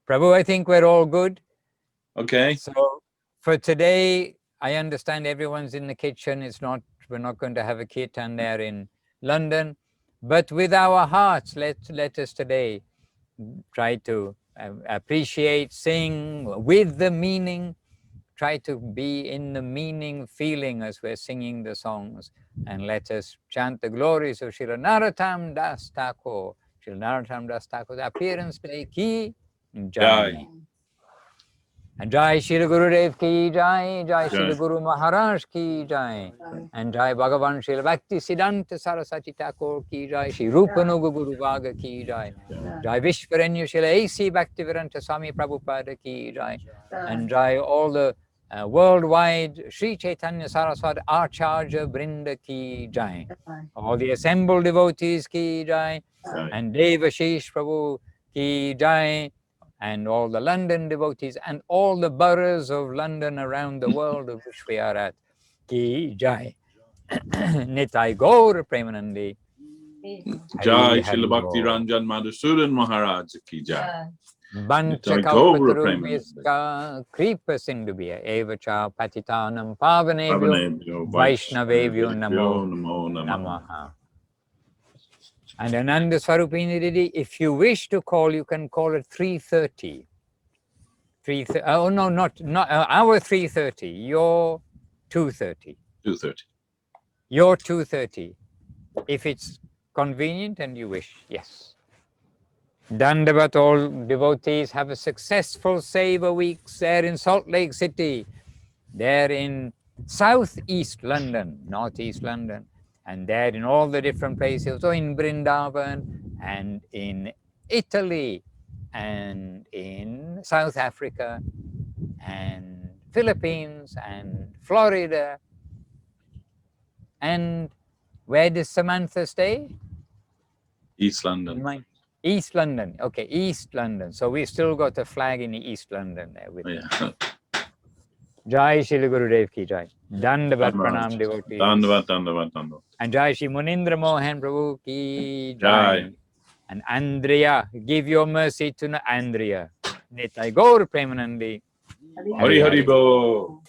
Prabhu, I think we're all good. Okay. So for today, I understand everyone's in the kitchen. We're not going to have a kirtan there in London, but with our hearts, let us today try to appreciate, sing with the meaning, try to be in the meaning, feeling as we're singing the songs, and let us chant the glories of Srila Narottam Das Thakur, Srila Narottam Das Thakur's appearance day ki jai. And Jai Shri Gurudev ki jai, Jai Shri Guru Maharaj ki jai, and Jai Bhagavan Shri Bhakti Siddhanta Saraswati Thakur ki jai, Shri Rupanuga Guru Vaga ki jai, Jai Vishvaranya Shri A.C. Bhaktivedanta Swami Prabhupada ki jai, and Jai all the worldwide Sri Chaitanya Saraswati Acharya Brinda ki jai, all the assembled devotees ki jai, and Devashis Prabhu ki jai, and all the London devotees, and all the boroughs of London around the world of which we are at. Ki jai. Nitai Gaur Premanandi. Jai Srila Bhakti Ranjan Madhusudan Maharaj ki jai. Bancha Kalpatarubhyaska Kripa Sindhubhya Evacha Patitanam Pavanebhyo Vaishnavebhyo Namo Namaha. And Ananda Swarupini Didi, if you wish to call, you can call at 3:30. Oh no, not our 3:30. Your 2:30. 2:30. Your 2:30. If it's convenient and you wish, yes. Dandavat, all devotees. Have a successful Seva weeks there in Salt Lake City. There in southeast London, northeast London, and there in all the different places, so in Vrindavan and in Italy and in South Africa and Philippines and Florida. And where does Samantha stay? East London. East London. Okay, East London. So we still got a flag in East London there with Yeah. Jai Shri Gurudev ki Jai. Dandavat Pranam devotees. Dandavat. And Jai Shri Munindra Mohan Prabhu ki Jai. Jai. And Andrea, give your mercy to Andrea. Nitai Gaur Premanandi. Hari Hari Bo.